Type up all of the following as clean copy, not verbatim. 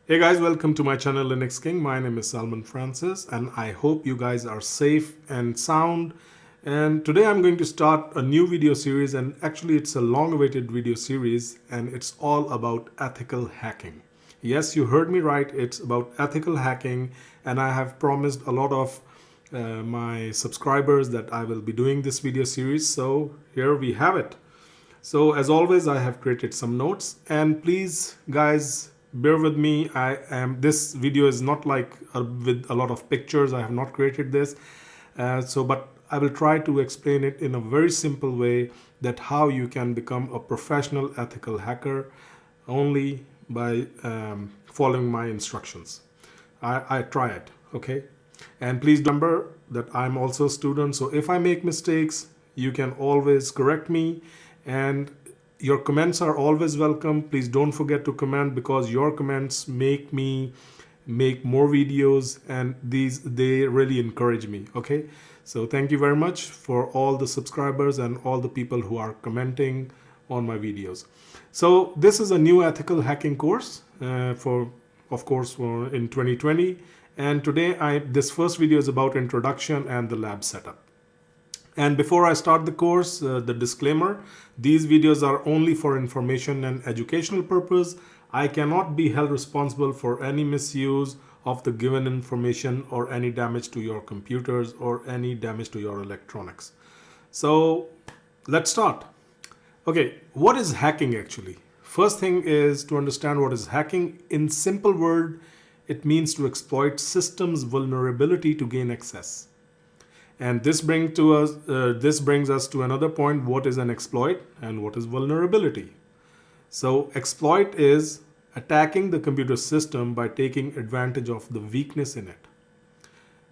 Hey guys, welcome to my channel Linux King. My name is Salman Francis and I hope you guys are safe and sound. And today I'm going to start a new video series, and actually it's a long-awaited video series, and it's all about ethical hacking. Yes, you heard me right, it's about ethical hacking, and I have promised a lot of my subscribers that I will be doing this video series, so here we have it. So as always, I have created some notes, and please guys, bear with me. This video is not like with a lot of pictures. I have not created this, but I will try to explain it in a very simple way, that how you can become a professional ethical hacker only by following my instructions. I try it, okay? And please remember that I'm also a student, so if I make mistakes, you can always correct me, and your comments are always welcome. Please don't forget to comment, because your comments make me make more videos, and they really encourage me, okay? So thank you very much for all the subscribers and all the people who are commenting on my videos. So this is a new ethical hacking course in 2020, and today this first video is about introduction and the lab setup. And before I start the course, the disclaimer: these videos are only for information and educational purpose. I cannot be held responsible for any misuse of the given information, or any damage to your computers, or any damage to your electronics. So let's start. Okay, what is hacking actually? First thing is to understand what is hacking. In simple word, it means to exploit systems vulnerability to gain access. And this brings us to another point: what is an exploit and what is vulnerability? So exploit is attacking the computer system by taking advantage of the weakness in it.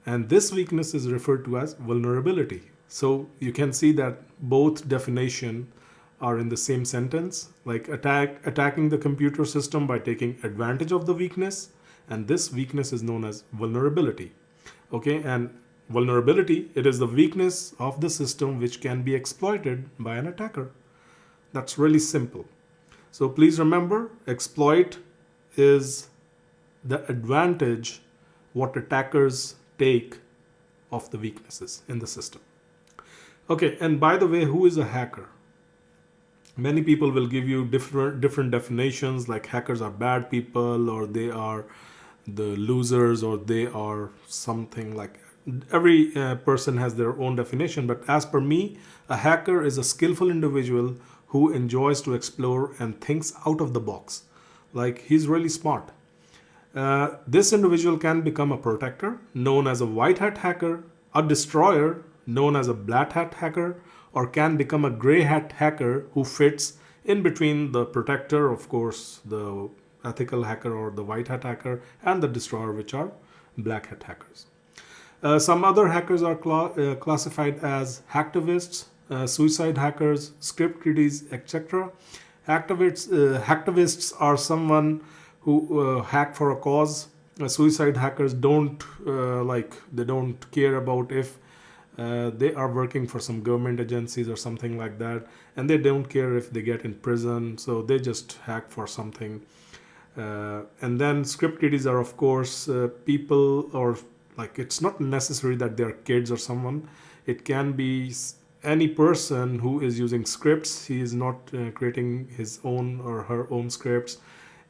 And this weakness is referred to as vulnerability. So you can see that both definitions are in the same sentence, like attacking the computer system by taking advantage of the weakness, and this weakness is known as vulnerability. Okay, and vulnerability, it is the weakness of the system which can be exploited by an attacker. That's really simple. So please remember, exploit is the advantage what attackers take of the weaknesses in the system. Okay, and by the way, who is a hacker? Many people will give you different definitions, like hackers are bad people, or they are the losers, or they are something like. Every person has their own definition, but as per me, a hacker is a skillful individual who enjoys to explore and thinks out of the box. Like, he's really smart. This individual can become a protector, known as a white hat hacker, a destroyer, known as a black hat hacker, or can become a gray hat hacker who fits in between the protector, of course, the ethical hacker or the white hat hacker, and the destroyer, which are black hat hackers. Some other hackers are classified as hacktivists, suicide hackers, script kiddies, etc. Hacktivists are someone who hack for a cause. Suicide hackers don't they don't care about if they are working for some government agencies or something like that, and they don't care if they get in prison, so they just hack for something. And then script kiddies are, of course, people, or like, it's not necessary that they're kids or someone. It can be any person who is using scripts. He is not creating his own or her own scripts,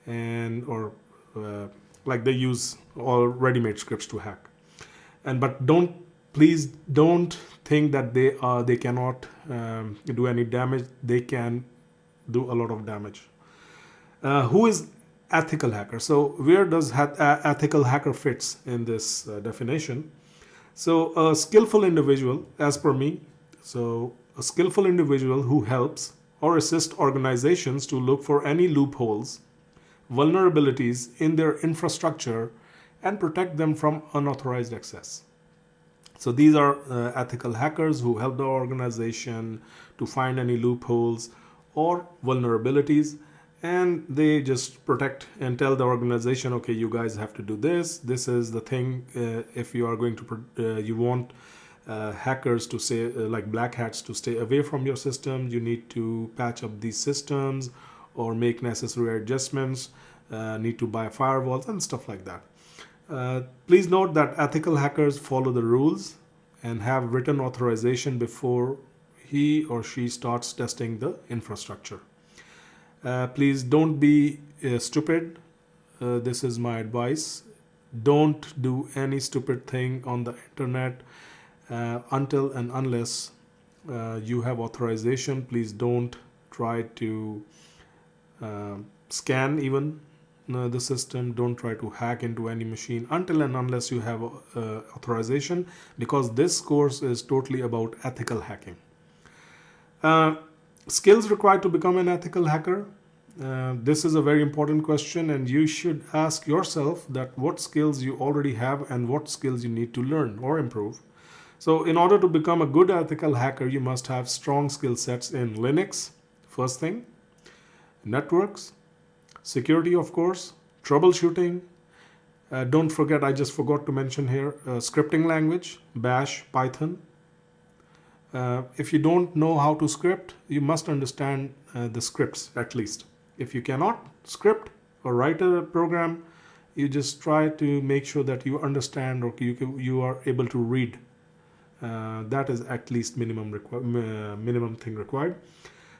or they use all ready-made scripts to hack. But please don't think that they cannot do any damage. They can do a lot of damage. Who is ethical hacker? So where does ethical hacker fits in this definition? So a skillful individual, as per me, so a skillful individual who helps or assists organizations to look for any loopholes, vulnerabilities in their infrastructure, and protect them from unauthorized access. So these are ethical hackers who help the organization to find any loopholes or vulnerabilities, and they just protect and tell the organization, okay, you guys have to do this. This is the thing. If you are going to, you want hackers to say, like black hats, to stay away from your system. You need to patch up these systems or make necessary adjustments, need to buy firewalls and stuff like that. Please note that ethical hackers follow the rules and have written authorization before he or she starts testing the infrastructure. Please don't be stupid. This is my advice. Don't do any stupid thing on the internet until and unless you have authorization. Please don't try to scan even the system. Don't try to hack into any machine until and unless you have authorization, because this course is totally about ethical hacking. Skills required to become an ethical hacker. This is a very important question, and you should ask yourself that what skills you already have and what skills you need to learn or improve. So in order to become a good ethical hacker, you must have strong skill sets in Linux, first thing, networks, security, of course, troubleshooting. Don't forget, I just forgot to mention here, scripting language, Bash, Python. If you don't know how to script, you must understand the scripts at least. If you cannot script or write a program, you just try to make sure that you understand or you are able to read. That is at least minimum thing required.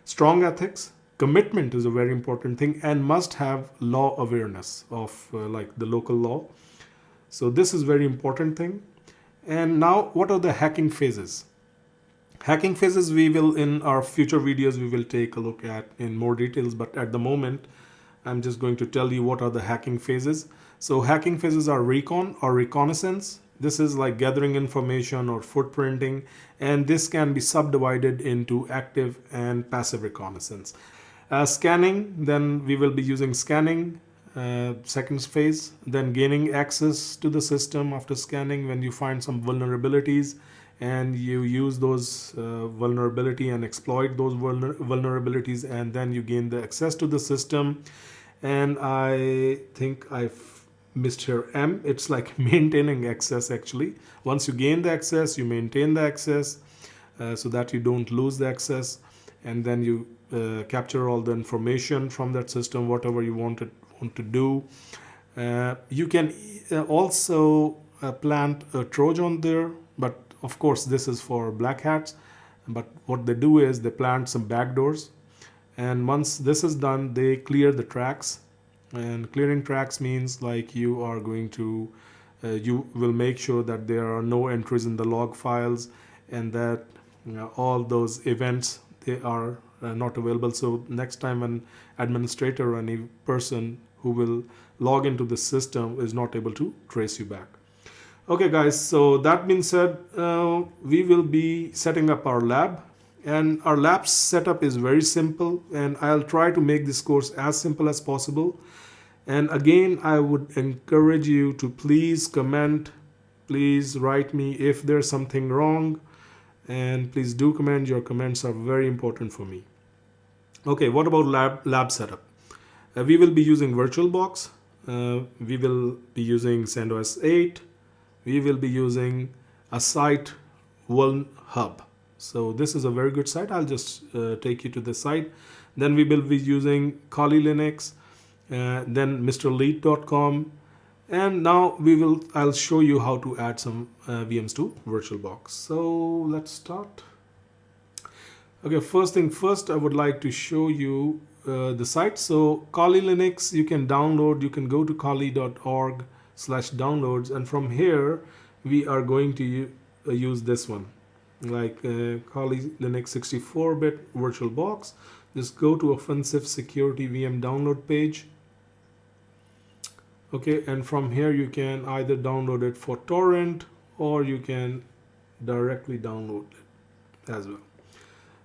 Strong ethics. Commitment is a very important thing, and must have law awareness of like the local law. So this is very important thing. And now, what are the hacking phases? Hacking phases we will, in our future videos, we will take a look at in more details, but at the moment I'm just going to tell you what are the hacking phases. So hacking phases are recon or reconnaissance. This is like gathering information or footprinting, and this can be subdivided into active and passive reconnaissance. Scanning, then we will be using scanning, second phase. Then gaining access to the system after scanning, when you find some vulnerabilities and you use those vulnerability and exploit those vulnerabilities, and then you gain the access to the system. And I think I've missed here M. It's like maintaining access actually. Once you gain the access, you maintain the access so that you don't lose the access, and then you capture all the information from that system, whatever you want to do. You can also plant a Trojan there, but of course this is for black hats. But what they do is they plant some backdoors, and once this is done, they clear the tracks. And clearing tracks means like you are going to you will make sure that there are no entries in the log files, and that all those events, they are not available. So next time an administrator or any person who will log into the system is not able to trace you back. Okay guys, so that being said, we will be setting up our lab, and our lab setup is very simple, and I'll try to make this course as simple as possible. And again, I would encourage you to please comment, please write me if there's something wrong, and please do comment. Your comments are very important for me. Okay, what about lab setup? We will be using VirtualBox. We will be using CentOS 8. We will be using a site, Hub. So this is a very good site. I'll just take you to the site. Then we will be using Kali Linux, then MrLead.com, and now I'll show you how to add some VMs to VirtualBox. So let's start. Okay, first thing first, I would like to show you the site. So Kali Linux, you can download. You can go to kali.org/downloads, and from here we are going to use this one, like Kali Linux 64-bit VirtualBox. Just go to Offensive Security VM download page. Okay, and from here you can either download it for torrent, or you can directly download it as well.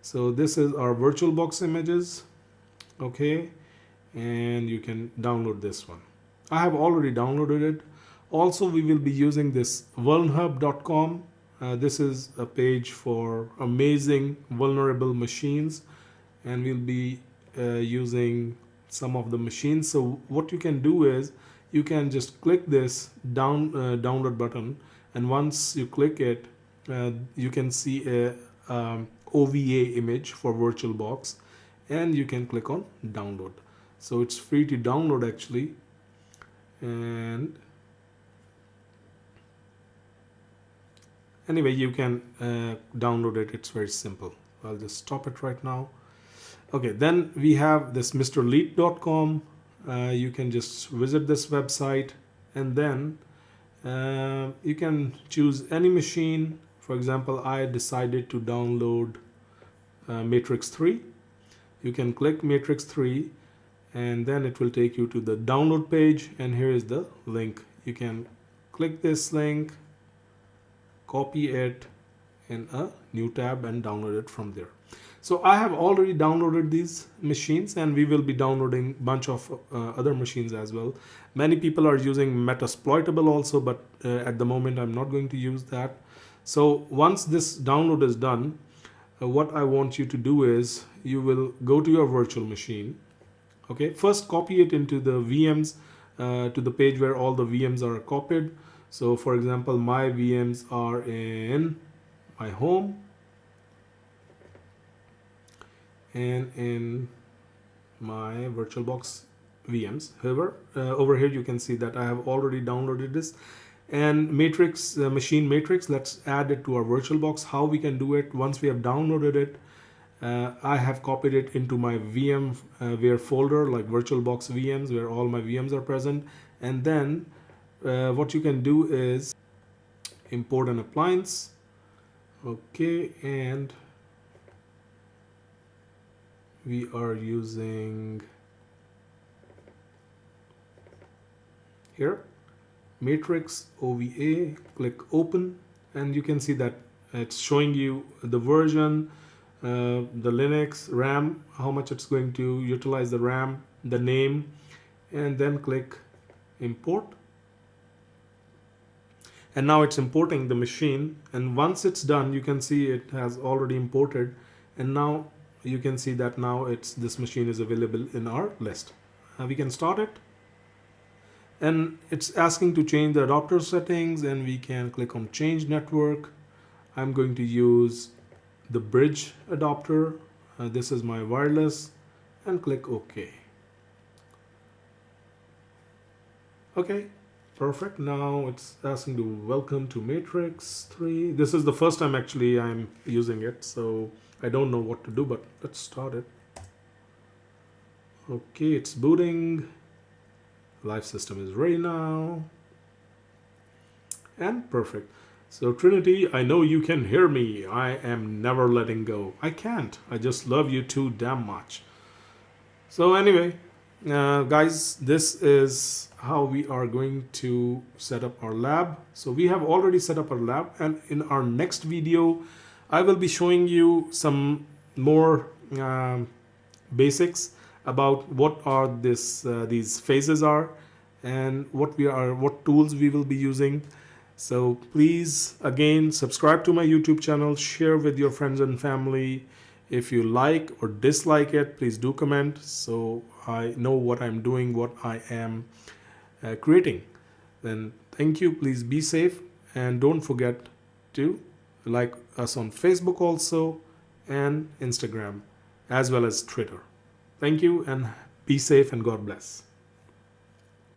So this is our VirtualBox images. Okay, and you can download this one. I have already downloaded it. Also, we will be using this vulnhub.com. This is a page for amazing vulnerable machines, and we'll be using some of the machines. So what you can do is you can just click this download button, and once you click it, you can see a OVA image for VirtualBox, and you can click on download. So it's free to download actually, and anyway you can download it. It's very simple. I'll just stop it right now. Okay, then we have this mrleet.com. You can just visit this website, and then you can choose any machine. For example, I decided to download Matrix 3. You can click Matrix 3, and then it will take you to the download page, and here is the link. You can click this link, copy it in a new tab, and download it from there. So I have already downloaded these machines, and we will be downloading a bunch of other machines as well. Many people are using Metasploitable also, but at the moment I'm not going to use that. So once this download is done, what I want you to do is you will go to your virtual machine. Okay, first copy it into the VMs, to the page where all the VMs are copied. So for example, my VMs are in my home and in my VirtualBox VMs. However, over here you can see that I have already downloaded this. And Matrix, machine Matrix, let's add it to our VirtualBox. How we can do it? Once we have downloaded it, I have copied it into my VMware folder, like VirtualBox VMs, where all my VMs are present. And then what you can do is import an appliance. Okay, and we are using here Matrix OVA. Click open, and you can see that it's showing you the version, the Linux, RAM, how much it's going to utilize the RAM, the name, and then click import. And now it's importing the machine, and once it's done, you can see it has already imported, and now you can see that now this machine is available in our list. We can start it, and it's asking to change the adapter settings, and we can click on change network. I'm going to use the bridge adapter. This is my wireless, and click OK. Okay, perfect. Now it's asking to welcome to Matrix 3. This is the first time actually I'm using it, so I don't know what to do, but let's start it. Okay, it's booting. Live system is ready now. And perfect. So Trinity, I know you can hear me. I am never letting go. I can't. I just love you too damn much. So anyway, guys, this is how we are going to set up our lab. So we have already set up our lab, and in our next video, I will be showing you some more basics about what are these phases are, and what tools we will be using. So please, again, subscribe to my YouTube channel, share with your friends and family. If you like or dislike it, please do comment so I know what I'm doing, what I am creating. Then thank you. Please be safe, and don't forget to like us on Facebook also, and Instagram, as well as Twitter. Thank you, and be safe, and God bless.